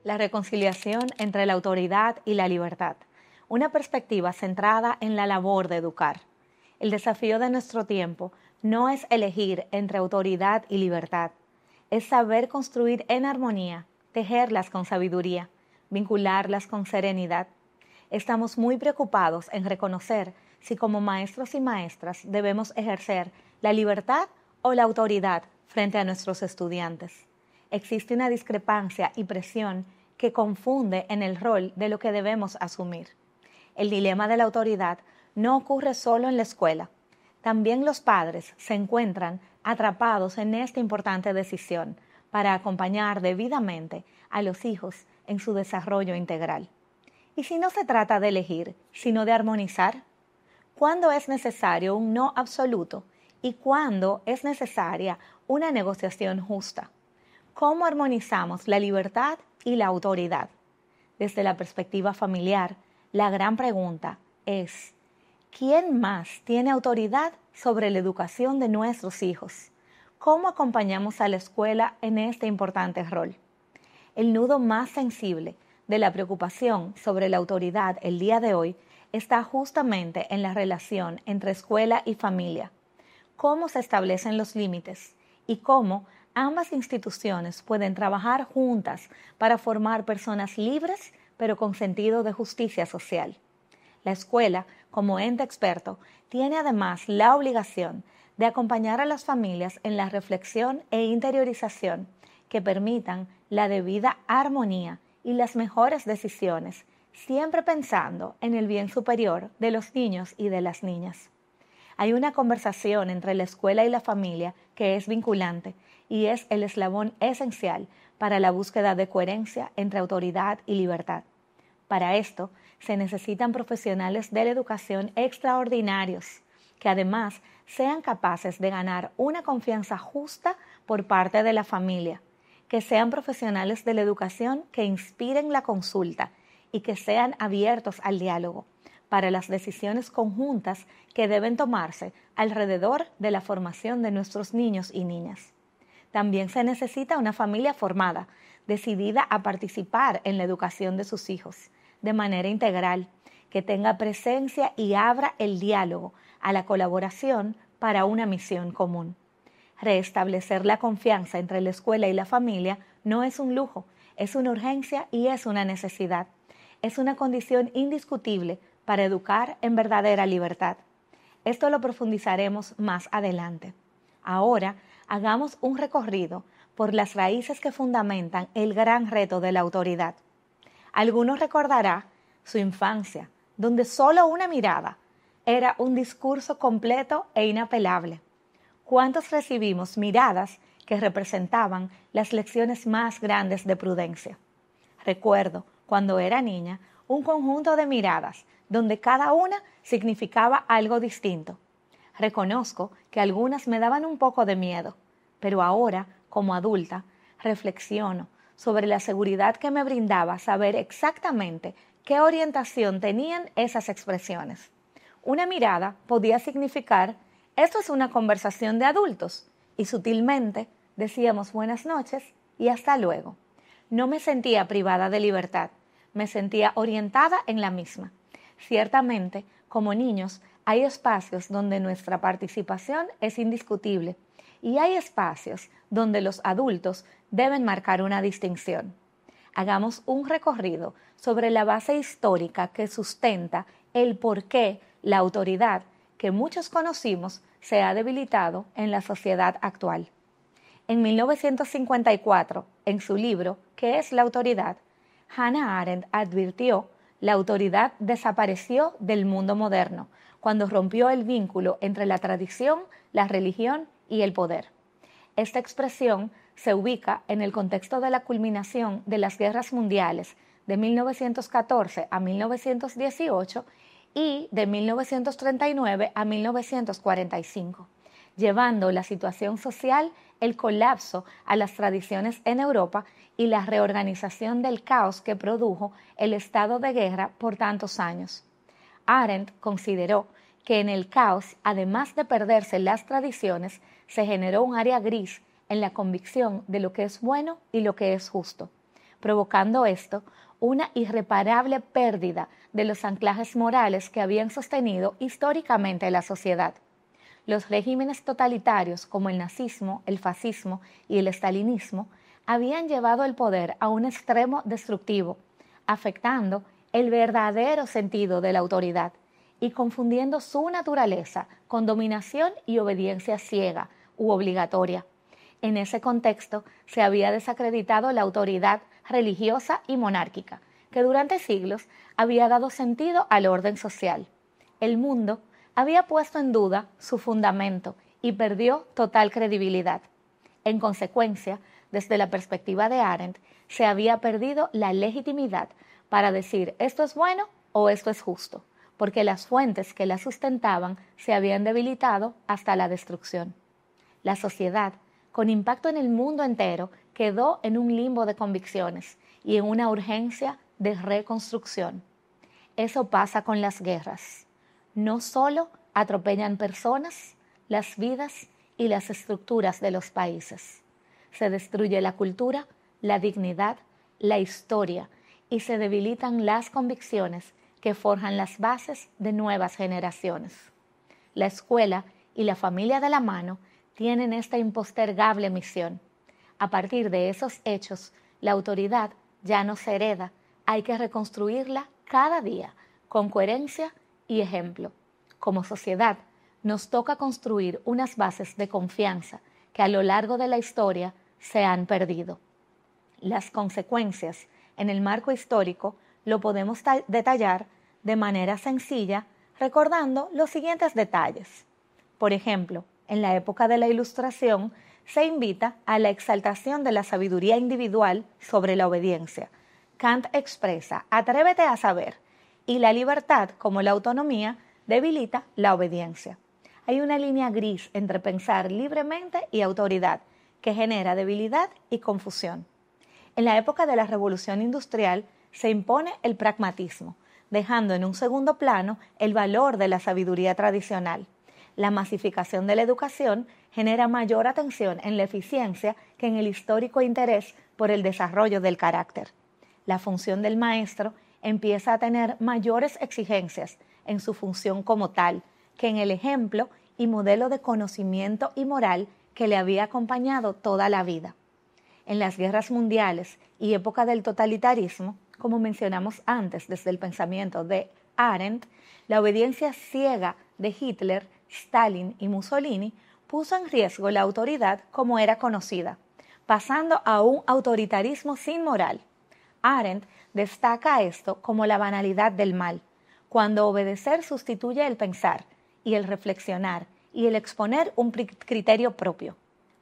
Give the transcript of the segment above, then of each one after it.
la reconciliación entre la autoridad y la libertad, una perspectiva centrada en la labor de educar. El desafío de nuestro tiempo no es elegir entre autoridad y libertad, es saber construir en armonía, tejerlas con sabiduría, vincularlas con serenidad. Estamos muy preocupados en reconocer si como maestros y maestras debemos ejercer la libertad o la autoridad frente a nuestros estudiantes. Existe una discrepancia y presión que confunde en el rol de lo que debemos asumir. El dilema de la autoridad no ocurre solo en la escuela. También los padres se encuentran atrapados en esta importante decisión para acompañar debidamente a los hijos en su desarrollo integral. ¿Y si no se trata de elegir, sino de armonizar? ¿Cuándo es necesario un no absoluto y cuándo es necesaria una negociación justa? ¿Cómo armonizamos la libertad y la autoridad? Desde la perspectiva familiar, la gran pregunta es: ¿quién más tiene autoridad sobre la educación de nuestros hijos? ¿Cómo acompañamos a la escuela en este importante rol? El nudo más sensible de la preocupación sobre la autoridad el día de hoy está justamente en la relación entre escuela y familia. Cómo se establecen los límites y cómo ambas instituciones pueden trabajar juntas para formar personas libres pero con sentido de justicia social. La escuela, como ente experto, tiene además la obligación de acompañar a las familias en la reflexión e interiorización que permitan la debida armonía y las mejores decisiones, siempre pensando en el bien superior de los niños y de las niñas. Hay una conversación entre la escuela y la familia que es vinculante y es el eslabón esencial para la búsqueda de coherencia entre autoridad y libertad. Para esto, se necesitan profesionales de la educación extraordinarios, que además sean capaces de ganar una confianza justa por parte de la familia, que sean profesionales de la educación que inspiren la consulta y que sean abiertos al diálogo para las decisiones conjuntas que deben tomarse alrededor de la formación de nuestros niños y niñas. También se necesita una familia formada, decidida a participar en la educación de sus hijos, de manera integral, que tenga presencia y abra el diálogo a la colaboración para una misión común. Restablecer la confianza entre la escuela y la familia no es un lujo, es una urgencia y es una necesidad. Es una condición indiscutible para educar en verdadera libertad. Esto lo profundizaremos más adelante. Ahora, hagamos un recorrido por las raíces que fundamentan el gran reto de la autoridad. Algunos recordará su infancia, donde solo una mirada era un discurso completo e inapelable. ¿Cuántos recibimos miradas que representaban las lecciones más grandes de prudencia? Recuerdo, cuando era niña, un conjunto de miradas donde cada una significaba algo distinto. Reconozco que algunas me daban un poco de miedo, pero ahora, como adulta, reflexiono sobre la seguridad que me brindaba saber exactamente qué orientación tenían esas expresiones. Una mirada podía significar: esto es una conversación de adultos, y sutilmente decíamos buenas noches y hasta luego. No me sentía privada de libertad, me sentía orientada en la misma. Ciertamente, como niños, hay espacios donde nuestra participación es indiscutible y hay espacios donde los adultos deben marcar una distinción. Hagamos un recorrido sobre la base histórica que sustenta el por qué la autoridad que muchos conocimos se ha debilitado en la sociedad actual. En 1954, en su libro ¿Qué es la autoridad?, Hannah Arendt advirtió: la autoridad desapareció del mundo moderno cuando rompió el vínculo entre la tradición, la religión y el poder. Esta expresión se ubica en el contexto de la culminación de las guerras mundiales de 1914 a 1918 y de 1939 a 1945, llevando la situación social, el colapso a las tradiciones en Europa y la reorganización del caos que produjo el estado de guerra por tantos años. Arendt consideró que en el caos, además de perderse las tradiciones, se generó un área gris en la convicción de lo que es bueno y lo que es justo. provocando esto una irreparable pérdida de los anclajes morales que habían sostenido históricamente la sociedad. Los regímenes totalitarios como el nazismo, el fascismo y el estalinismo habían llevado el poder a un extremo destructivo, afectando el verdadero sentido de la autoridad y confundiendo su naturaleza con dominación y obediencia ciega u obligatoria. En ese contexto se había desacreditado la autoridad religiosa y monárquica, que durante siglos había dado sentido al orden social. El mundo había puesto en duda su fundamento y perdió total credibilidad. En consecuencia, desde la perspectiva de Arendt, se había perdido la legitimidad para decir esto es bueno o esto es justo, porque las fuentes que la sustentaban se habían debilitado hasta la destrucción. La sociedad, con impacto en el mundo entero, quedó en un limbo de convicciones y en una urgencia de reconstrucción. Eso pasa con las guerras. No solo atropellan personas, las vidas y las estructuras de los países. Se destruye la cultura, la dignidad, la historia y se debilitan las convicciones que forjan las bases de nuevas generaciones. La escuela y la familia de la mano tienen esta impostergable misión. A partir de esos hechos, la autoridad ya no se hereda, hay que reconstruirla cada día, con coherencia y ejemplo. Como sociedad, nos toca construir unas bases de confianza que a lo largo de la historia se han perdido. Las consecuencias en el marco histórico lo podemos detallar de manera sencilla recordando los siguientes detalles. Por ejemplo, en la época de la Ilustración se invita a la exaltación de la sabiduría individual sobre la obediencia. Kant expresa «atrévete a saber» y la libertad, como la autonomía, debilita la obediencia. Hay una línea gris entre pensar libremente y autoridad, que genera debilidad y confusión. En la época de la Revolución Industrial se impone el pragmatismo, dejando en un segundo plano el valor de la sabiduría tradicional. La masificación de la educación genera mayor atención en la eficiencia que en el histórico interés por el desarrollo del carácter. La función del maestro empieza a tener mayores exigencias en su función como tal que en el ejemplo y modelo de conocimiento y moral que le había acompañado toda la vida. En las guerras mundiales y época del totalitarismo, como mencionamos antes desde el pensamiento de Arendt, la obediencia ciega de Hitler, Stalin y Mussolini puso en riesgo la autoridad como era conocida, pasando a un autoritarismo sin moral. Arendt destaca esto como la banalidad del mal, cuando obedecer sustituye el pensar y el reflexionar y el exponer un criterio propio.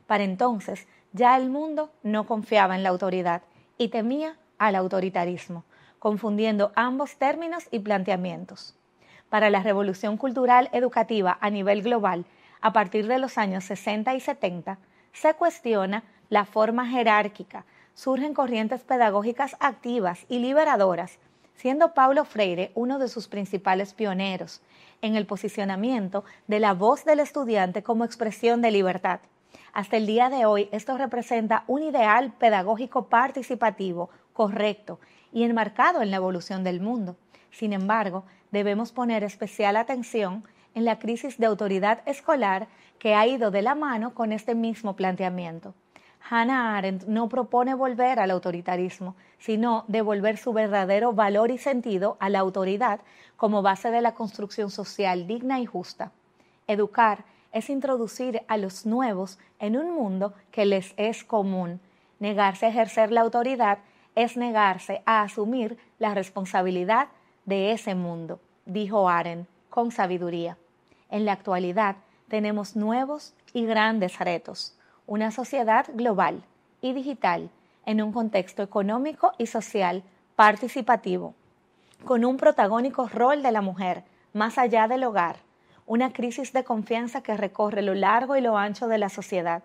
Para entonces, ya el mundo no confiaba en la autoridad y temía al autoritarismo, confundiendo ambos términos y planteamientos. Para la revolución cultural educativa a nivel global, a partir de los años 60 y 70, se cuestiona la forma jerárquica, surgen corrientes pedagógicas activas y liberadoras, siendo Paulo Freire uno de sus principales pioneros en el posicionamiento de la voz del estudiante como expresión de libertad. Hasta el día de hoy, esto representa un ideal pedagógico participativo, correcto y enmarcado en la evolución del mundo. Sin embargo, debemos poner especial atención en la crisis de autoridad escolar que ha ido de la mano con este mismo planteamiento. Hannah Arendt no propone volver al autoritarismo, sino devolver su verdadero valor y sentido a la autoridad como base de la construcción social digna y justa. Educar es introducir a los nuevos en un mundo que les es común. Negarse a ejercer la autoridad es negarse a asumir la responsabilidad de ese mundo, dijo Arendt con sabiduría. En la actualidad tenemos nuevos y grandes retos. Una sociedad global y digital en un contexto económico y social participativo, con un protagónico rol de la mujer más allá del hogar, una crisis de confianza que recorre lo largo y lo ancho de la sociedad,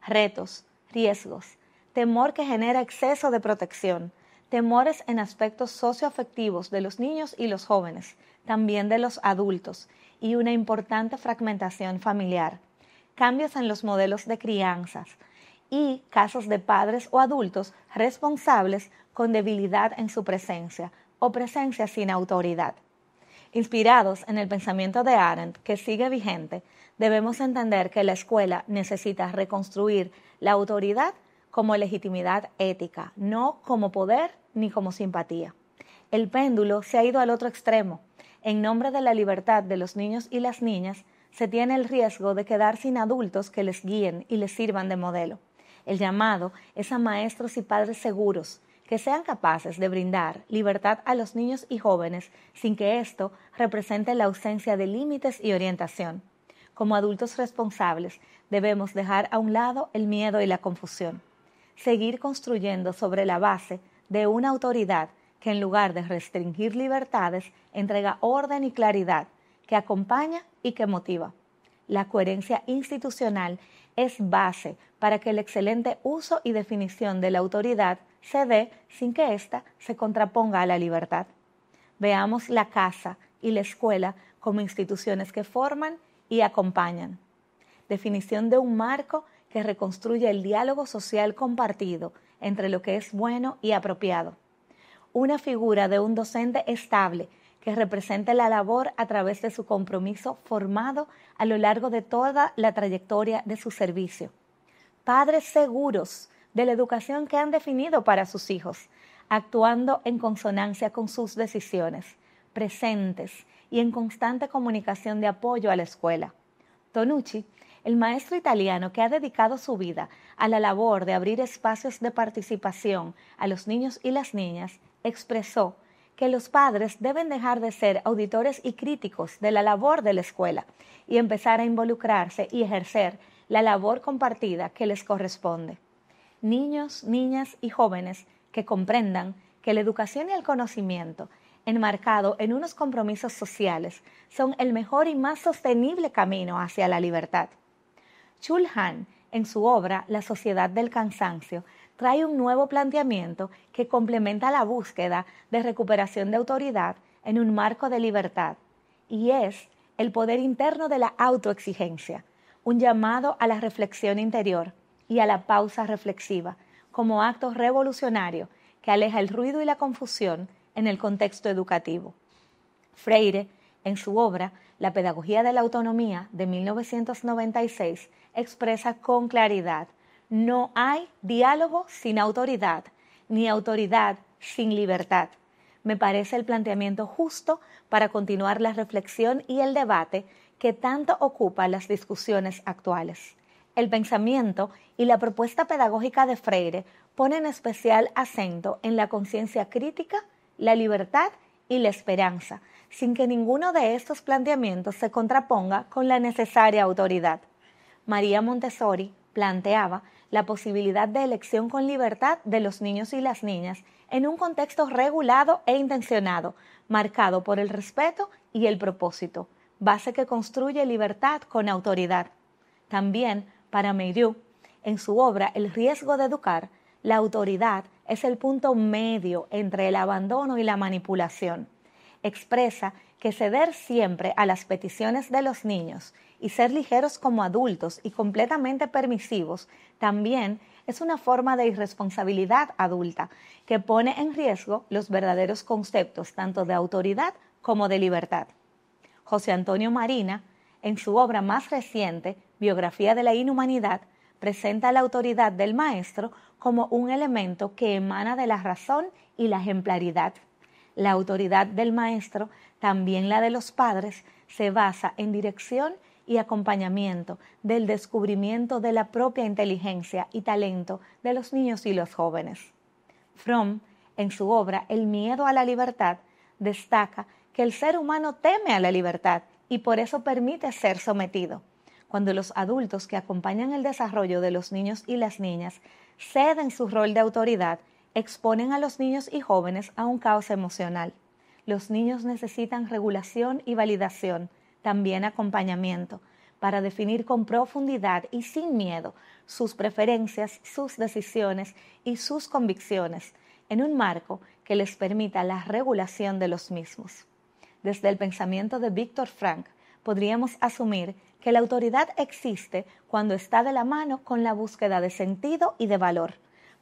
retos, riesgos, temor que genera exceso de protección, temores en aspectos socioafectivos de los niños y los jóvenes, también de los adultos, y una importante fragmentación familiar, cambios en los modelos de crianzas y casos de padres o adultos responsables con debilidad en su presencia o presencia sin autoridad. Inspirados en el pensamiento de Arendt, que sigue vigente, debemos entender que la escuela necesita reconstruir la autoridad como legitimidad ética, no como poder ni como simpatía. El péndulo se ha ido al otro extremo. En nombre de la libertad de los niños y las niñas, se tiene el riesgo de quedar sin adultos que les guíen y les sirvan de modelo. El llamado es a maestros y padres seguros, que sean capaces de brindar libertad a los niños y jóvenes sin que esto represente la ausencia de límites y orientación. Como adultos responsables, debemos dejar a un lado el miedo y la confusión. Seguir construyendo sobre la base de una autoridad que en lugar de restringir libertades, entrega orden y claridad, que acompaña y que motiva. La coherencia institucional es base para que el excelente uso y definición de la autoridad se dé sin que ésta se contraponga a la libertad. Veamos la casa y la escuela como instituciones que forman y acompañan. Definición de un marco que reconstruye el diálogo social compartido entre lo que es bueno y apropiado. Una figura de un docente estable que represente la labor a través de su compromiso formado a lo largo de toda la trayectoria de su servicio. Padres seguros de la educación que han definido para sus hijos, actuando en consonancia con sus decisiones, presentes y en constante comunicación de apoyo a la escuela. Tonucci, el maestro italiano que ha dedicado su vida a la labor de abrir espacios de participación a los niños y las niñas, expresó que los padres deben dejar de ser auditores y críticos de la labor de la escuela y empezar a involucrarse y ejercer la labor compartida que les corresponde. Niños, niñas y jóvenes que comprendan que la educación y el conocimiento, enmarcado en unos compromisos sociales, son el mejor y más sostenible camino hacia la libertad. Chul Han, en su obra La sociedad del cansancio, trae un nuevo planteamiento que complementa la búsqueda de recuperación de autoridad en un marco de libertad, y es el poder interno de la autoexigencia, un llamado a la reflexión interior y a la pausa reflexiva como acto revolucionario que aleja el ruido y la confusión en el contexto educativo. Freire, en su obra La pedagogía de la autonomía de 1996, expresa con claridad: no hay diálogo sin autoridad, ni autoridad sin libertad. Me parece el planteamiento justo para continuar la reflexión y el debate que tanto ocupa las discusiones actuales. El pensamiento y la propuesta pedagógica de Freire ponen especial acento en la conciencia crítica, la libertad y la esperanza, sin que ninguno de estos planteamientos se contraponga con la necesaria autoridad. María Montessori planteaba la posibilidad de elección con libertad de los niños y las niñas en un contexto regulado e intencionado, marcado por el respeto y el propósito, base que construye libertad con autoridad. También, para Meiriu, en su obra El riesgo de educar, la autoridad es el punto medio entre el abandono y la manipulación. Expresa que ceder siempre a las peticiones de los niños y ser ligeros como adultos y completamente permisivos también es una forma de irresponsabilidad adulta que pone en riesgo los verdaderos conceptos tanto de autoridad como de libertad. José Antonio Marina, en su obra más reciente, Biografía de la Inhumanidad, presenta la autoridad del maestro como un elemento que emana de la razón y la ejemplaridad. La autoridad del maestro, también la de los padres, se basa en dirección y acompañamiento del descubrimiento de la propia inteligencia y talento de los niños y los jóvenes. Fromm, en su obra El miedo a la libertad, destaca que el ser humano teme a la libertad y por eso permite ser sometido. Cuando los adultos que acompañan el desarrollo de los niños y las niñas ceden su rol de autoridad, exponen a los niños y jóvenes a un caos emocional. Los niños necesitan regulación y validación, también acompañamiento, para definir con profundidad y sin miedo sus preferencias, sus decisiones y sus convicciones, en un marco que les permita la regulación de los mismos. Desde el pensamiento de Viktor Frankl, podríamos asumir que la autoridad existe cuando está de la mano con la búsqueda de sentido y de valor.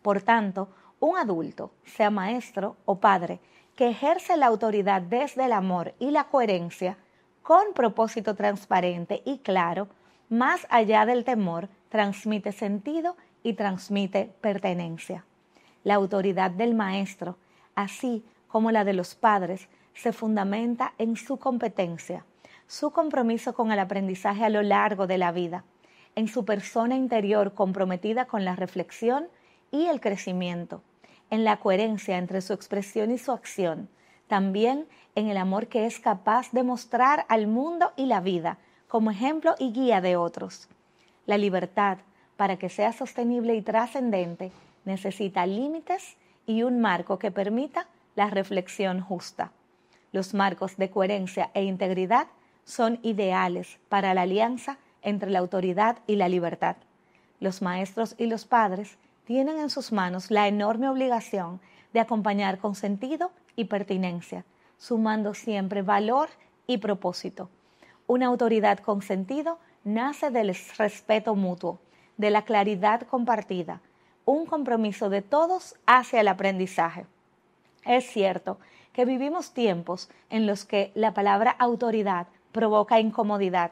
Por tanto, un adulto, sea maestro o padre, que ejerce la autoridad desde el amor y la coherencia, con propósito transparente y claro, más allá del temor, transmite sentido y transmite pertenencia. La autoridad del maestro, así como la de los padres, se fundamenta en su competencia, su compromiso con el aprendizaje a lo largo de la vida, en su persona interior comprometida con la reflexión y el crecimiento, en la coherencia entre su expresión y su acción, también en el amor que es capaz de mostrar al mundo y la vida como ejemplo y guía de otros. La libertad, para que sea sostenible y trascendente, necesita límites y un marco que permita la reflexión justa. Los marcos de coherencia e integridad son ideales para la alianza entre la autoridad y la libertad. Los maestros y los padres tienen en sus manos la enorme obligación de acompañar con sentido y pertinencia, sumando siempre valor y propósito. Una autoridad con sentido nace del respeto mutuo, de la claridad compartida, un compromiso de todos hacia el aprendizaje. Es cierto que vivimos tiempos en los que la palabra autoridad provoca incomodidad.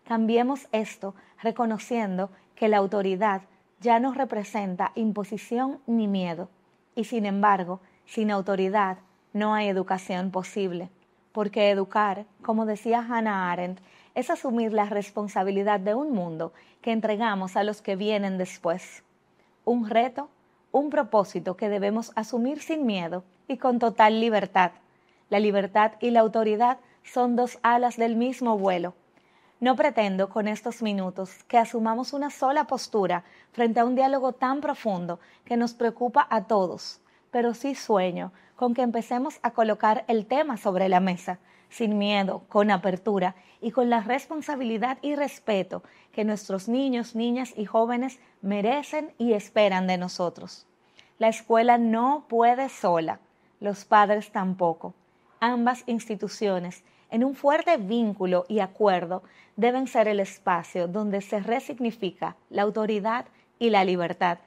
Cambiemos esto reconociendo que la autoridad ya no representa imposición ni miedo. Y sin embargo, sin autoridad no hay educación posible. Porque educar, como decía Hannah Arendt, es asumir la responsabilidad de un mundo que entregamos a los que vienen después. Un reto, un propósito que debemos asumir sin miedo y con total libertad. La libertad y la autoridad son dos alas del mismo vuelo. No pretendo con estos minutos que asumamos una sola postura frente a un diálogo tan profundo que nos preocupa a todos, pero sí sueño con que empecemos a colocar el tema sobre la mesa, sin miedo, con apertura y con la responsabilidad y respeto que nuestros niños, niñas y jóvenes merecen y esperan de nosotros. La escuela no puede sola, los padres tampoco. Ambas instituciones, en un fuerte vínculo y acuerdo, deben ser el espacio donde se resignifica la autoridad y la libertad.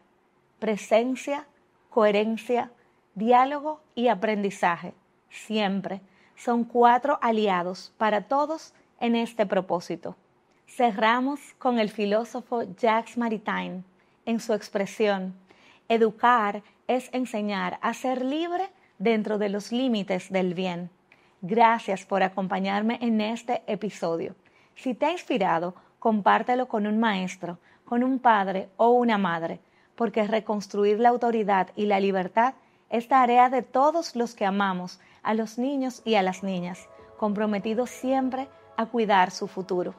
Presencia, coherencia, diálogo y aprendizaje, siempre, son 4 aliados para todos en este propósito. Cerramos con el filósofo Jacques Maritain en su expresión: educar es enseñar a ser libre dentro de los límites del bien. Gracias por acompañarme en este episodio. Si te ha inspirado, compártelo con un maestro, con un padre o una madre, porque reconstruir la autoridad y la libertad es tarea de todos los que amamos a los niños y a las niñas, comprometidos siempre a cuidar su futuro.